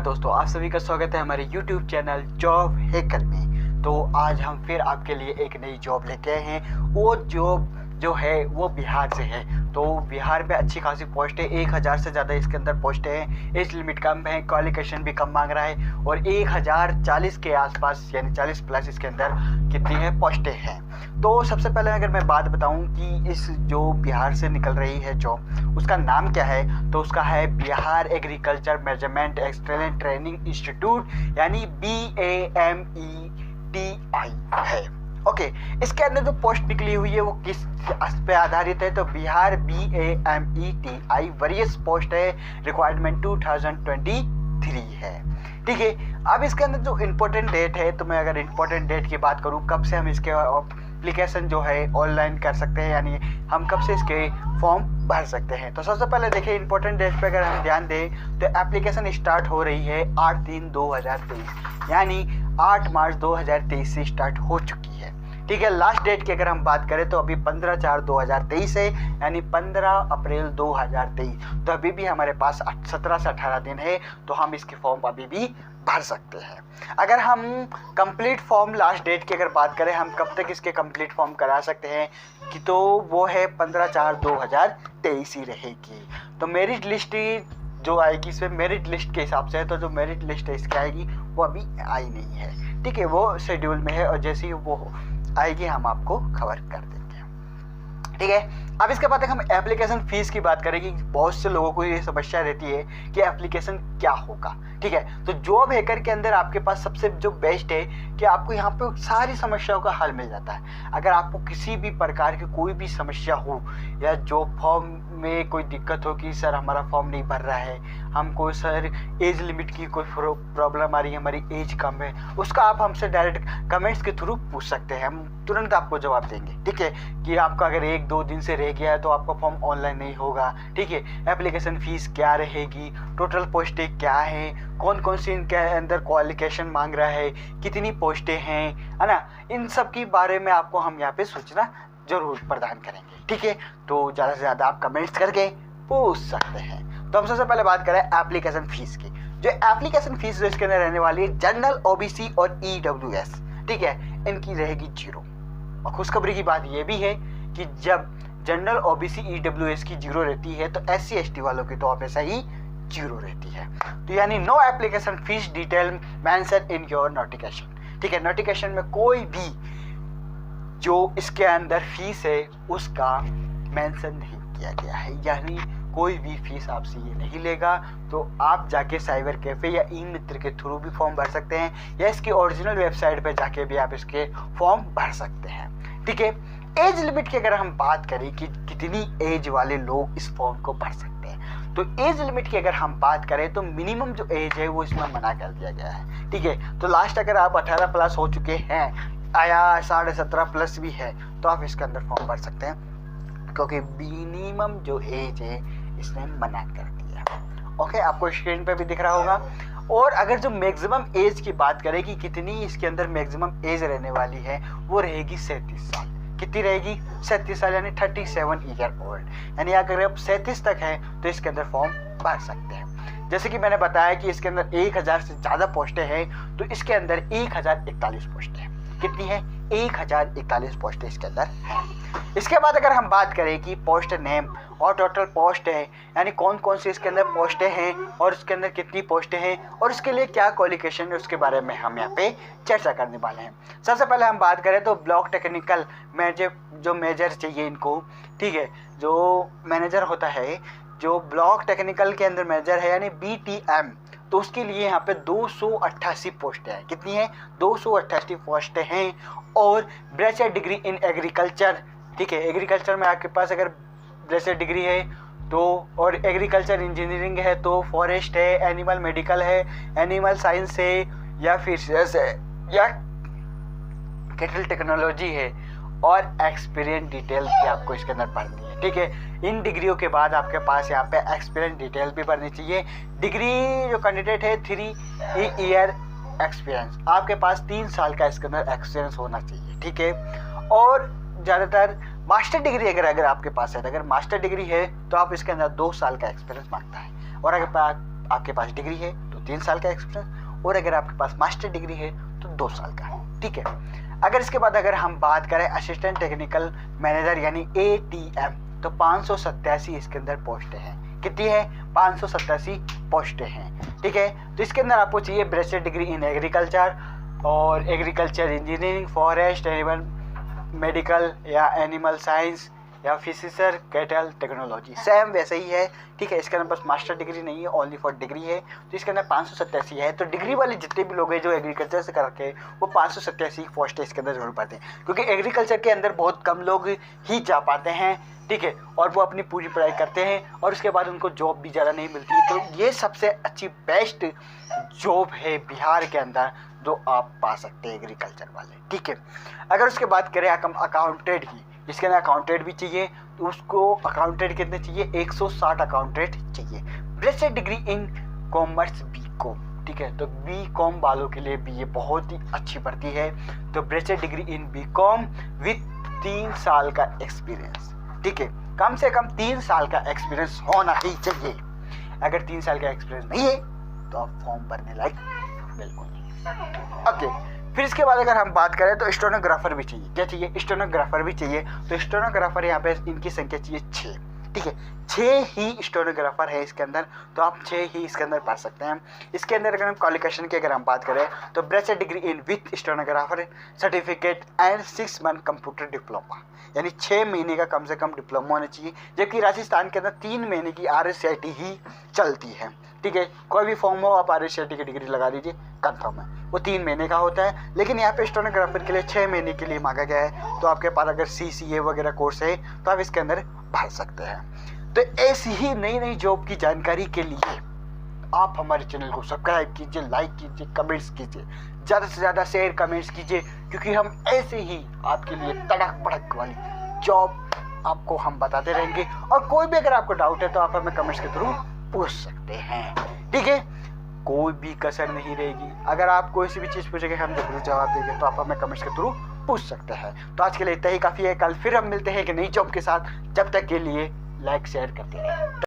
दोस्तों, आप सभी का स्वागत है हमारे YouTube चैनल जॉब हैकर में। तो आज हम फिर आपके लिए एक नई जॉब लेके आए हैं। वो जॉब जो है वो बिहार से है। तो बिहार में अच्छी खासी पोस्ट है, 1000 से ज़्यादा इसके अंदर पोस्ट है। एज लिमिट कम है, क्वालिफिकेशन भी कम मांग रहा है और 1040 के आसपास यानी 40 प्लस इसके अंदर कितनी है पोस्टें हैं। तो सबसे पहले अगर मैं बात बताऊं कि इस जो बिहार से निकल रही है जॉब उसका नाम क्या है, तो उसका है Bihar agriculture management excellent training institute यानी BAMETI है। ओके, इसके अंदर जो पोस्ट निकली हुई है वो किस पे आधारित है, तो बिहार BAMETI वरीयस पोस्ट है, रिक्वायरमेंट 2023 है। ठीक है, अब इसके अंदर जो इम्पोर्टेंट डेट है, तो मैं अगर इम्पोर्टेंट डेट की बात करूँ कब से हम इसके एप्लीकेशन जो है ऑनलाइन कर सकते हैं, यानी हम कब से इसके फॉर्म भर सकते हैं। तो सबसे पहले देखिए इम्पोर्टेंट डेट पे अगर हम ध्यान दें तो एप्लीकेशन स्टार्ट हो रही है 8/3/2023 यानी 8 मार्च 2023 से स्टार्ट हो चुकी है। ठीक है, लास्ट डेट की अगर हम बात करें तो अभी 15/4/2023 है यानी 15 अप्रैल 2023। तो अभी भी हमारे पास 17 से 18 दिन है, तो हम इसके फॉर्म अभी भी भर सकते हैं। अगर हम कंप्लीट फॉर्म लास्ट डेट की अगर बात करें, हम कब तक इसके कंप्लीट फॉर्म करा सकते हैं कि तो वो है 15/4/2023 ही रहेगी। तो मेरिट लिस्ट जो आएगी इसमें मेरिट लिस्ट के हिसाब से है, तो जो मेरिट लिस्ट है इसकी आएगी वो अभी आई नहीं है। ठीक है, वो शेड्यूल में है और जैसे ही वो आएगी हम आपको खबर कर देंगे। ठीक है, अब इसके बाद हम एप्लीकेशन फीस की बात करेंगे। बहुत से लोगों को ये समस्या रहती है कि एप्लीकेशन क्या होगा। ठीक है, तो जॉब हैकर के अंदर आपके पास सबसे जो बेस्ट है कि आपको यहाँ पे सारी समस्याओं का हल मिल जाता है। अगर आपको किसी भी प्रकार की कोई भी समस्या हो या जॉब फॉर्म में कोई दिक्कत हो कि सर हमारा फॉर्म नहीं भर रहा है, हमको सर एज लिमिट की कोई प्रॉब्लम आ रही है, हमारी एज कम है, उसका आप हमसे डायरेक्ट कमेंट्स के थ्रू पूछ सकते हैं, हम तुरंत आपको जवाब देंगे। ठीक है, कि आपका अगर 1-2 दिन से रह गया है तो आपका फॉर्म ऑनलाइन नहीं होगा। ठीक है, एप्लीकेशन फीस क्या रहेगी, टोटल पोस्टें क्या है, कौन कौन सी इनके अंदर क्वालिफिकेशन मांग रहा है, कितनी पोस्टें हैं, है ना, इन सब के बारे में आपको हम यहाँ पे सूचना जरूर प्रदान करेंगे। ठीक है, तो ज़्यादा से ज़्यादा आप कमेंट्स करके पूछ सकते हैं। तो हम सबसे पहले बात करें एप्लीकेशन फीस की। जो एप्लीकेशन फीस जो इसके अंदर रहने वाली है जनरल, OBC और EWS, ठीक है, इनकी रहेगी 0। और खुशखबरी की बात यह भी है कि जब जनरल, OBC, EWS की 0 रहती है तो SC ST वालों की तो हमेशा ही 0 रहती है। तो यानी no application fee detail mention in your notification. ठीक है, नोटिफिकेशन में कोई भी जो इसके अंदर फीस है उसका मेंशन नहीं किया गया है, यानी कोई भी फीस आपसे ये नहीं लेगा। तो आप जाके साइबर कैफे या ई मित्र के थ्रू भी फॉर्म भर सकते हैं या इसकी ओरिजिनल वेबसाइट पे जाके भी आप इसके फॉर्म भर सकते हैं। ठीक है, एज लिमिट की अगर हम बात करें कि कितनी एज वाले लोग इस फॉर्म को भर सकते हैं, तो एज लिमिट की अगर हम बात करें तो मिनिमम जो एज है वो इसमें मना कर दिया गया है। ठीक है, तो लास्ट अगर आप 18 प्लस हो चुके हैं या 17.5 प्लस भी है तो आप इसके अंदर फॉर्म भर सकते हैं, क्योंकि मिनिमम जो एज है इसने मना कर दिया। ओके, आपको स्क्रीन पे भी दिख रहा होगा। और अगर जो मैक्सिमम एज की बात करें कि कितनी इसके अंदर मैक्सिमम एज रहने वाली है, वो रहेगी 37 साल। कितनी रहेगी? 37 साल यानी 37 ईयर ओल्ड। यानी अगर आप 37 तक हैं तो इसके अंदर फॉर्म भर सकते हैं। जैसे कि मैंने बताया कि इसके अंदर 1000 से ज़्यादा पोस्टें हैं, तो इसके अंदर 1041 पोस्टें हैं। कितनी है? 1041 पोस्टें इसके अंदर हैं। इसके बाद अगर हम बात करें कि पोस्ट नेम और टोटल पोस्ट है, यानी कौन कौन सी इसके अंदर पोस्टें हैं और इसके अंदर कितनी पोस्टें हैं और उसके लिए क्या क्वालिफिकेशन है, उसके बारे में हम यहाँ पे चर्चा करने वाले हैं। सबसे पहले हम बात करें तो ब्लॉक टेक्निकल मैनेजर, जो मेजर चाहिए इनको, ठीक है, जो मैनेजर होता है, जो ब्लॉक टेक्निकल के अंदर मैनेजर है यानी BTM, तो उसके लिए यहाँ पे 288 पोस्टें हैं। कितनी है? 288 पोस्टें हैं। और बैचलर डिग्री इन एग्रीकल्चर, ठीक है, एग्रीकल्चर में आपके पास अगर बैचलर डिग्री है तो, और एग्रीकल्चर इंजीनियरिंग है तो, फॉरेस्ट है, एनिमल मेडिकल है, एनिमल साइंस है, या फिशर्स है, या कैटल टेक्नोलॉजी है, और एक्सपीरियंस डिटेल भी आपको इसके अंदर भरनी है। ठीक है, इन डिग्रियों के बाद आपके पास यहाँ पे एक्सपीरियंस डिटेल भी भरनी चाहिए। डिग्री जो कैंडिडेट है 3 ईयर एक्सपीरियंस, आपके पास 3 साल का इसके अंदर एक्सपीरियंस होना चाहिए। ठीक है, और ज़्यादातर मास्टर डिग्री अगर आपके पास है, तो अगर मास्टर डिग्री है तो आप इसके अंदर 2 साल का एक्सपीरियंस मांगता है, और अगर आपके पास डिग्री है तो 3 साल का एक्सपीरियंस, और अगर आपके पास मास्टर डिग्री है तो 2 साल का, ठीक है। अगर इसके बाद अगर हम बात करें असिस्टेंट टेक्निकल मैनेजर यानी ATM, तो 587 इसके अंदर पोस्टें हैं। कितनी है? 587 पोस्टें हैं, ठीक है। तो इसके अंदर आपको चाहिए बैचलर डिग्री इन एग्रीकल्चर और agriculture engineering, forest, animal medical या एनिमल साइंस या फिशर कैटल टेक्नोलॉजी, सेम वैसे ही है, ठीक है। इसके अंदर बस मास्टर डिग्री नहीं है, ओनली फॉर डिग्री है। तो इसके अंदर 587 है। तो डिग्री वाले जितने भी लोग हैं जो एग्रीकल्चर से करके, वो 587 पोस्ट इसके अंदर जरूर पाते हैं, क्योंकि एग्रीकल्चर के अंदर बहुत कम लोग ही जा पाते हैं, ठीक है। और वो अपनी पूरी पढ़ाई करते हैं और उसके बाद उनको जॉब भी ज़्यादा नहीं मिलती है। तो ये सबसे अच्छी बेस्ट जॉब है बिहार के अंदर जो आप पा सकते हैं एग्रीकल्चर वाले, ठीक है। अगर उसके बात करें हम अकाउंटेंट की, जिसके अंदर अकाउंटेंट भी चाहिए, तो उसको अकाउंटेंट कितने चाहिए? 160 अकाउंटेंट चाहिए। Bachelor degree in commerce BCom, ठीक है। तो BCom वालों के लिए भी ये बहुत ही अच्छी भर्ती है। तो bachelor degree in BCom with 3 साल का एक्सपीरियंस, ठीक है। कम से कम 3 साल का एक्सपीरियंस होना ही चाहिए। अगर 3 साल का एक्सपीरियंस नहीं है तो आप फॉर्म भरने लायक बिल्कुल नहीं, ओके। फिर इसके बाद अगर हम बात करें तो स्टेनोग्राफर भी चाहिए। क्या चाहिए? स्टेनोग्राफर भी चाहिए। तो स्टेनोग्राफर यहाँ पे इनकी संख्या चाहिए 6, ठीक है। 6 ही स्टेनोग्राफर है इसके अंदर, तो आप 6 ही इसके अंदर पढ़ सकते हैं। इसके अंदर अगर हम क्वालिफिकेशन की अगर हम बात करें तो bachelor degree in with stenographer certificate and 6 month computer diploma, यानी 6 महीने का कम से कम डिप्लोमा होना चाहिए। जबकि राजस्थान के अंदर 3 महीने की RSCIT ही चलती है, ठीक है। कोई भी फॉर्म हो आप RSCIT की डिग्री लगा दीजिए, कंफर्म है, वो 3 महीने का होता है। लेकिन यहाँ पे स्टेनोग्राफर के लिए 6 महीने के लिए मांगा गया है। तो आपके पास अगर CCA वगैरह कोर्स है तो आप इसके अंदर भर सकते हैं। तो ऐसी ही नई नई जॉब की जानकारी के लिए आप हमारे चैनल को सब्सक्राइब कीजिए, लाइक कीजिए, कमेंट्स कीजिए, ज़्यादा से ज़्यादा शेयर कमेंट्स कीजिए, क्योंकि हम ऐसे ही आपके लिए तड़क भड़क वाली जॉब आपको हम बताते रहेंगे। और कोई भी अगर आपको डाउट है तो आप हमें कमेंट्स के थ्रू पूछ सकते हैं, ठीक है। कोई भी कसर नहीं रहेगी। अगर आप कोई सी भी चीज़ पूछेंगे हम जरूर जवाब देंगे, तो आप हमें कमेंट्स के थ्रू पूछ सकते हैं। तो आज के लिए इतना ही काफ़ी है। कल फिर हम मिलते हैं एक नई जॉब के साथ। जब तक के लिए लाइक शेयर करते रहें।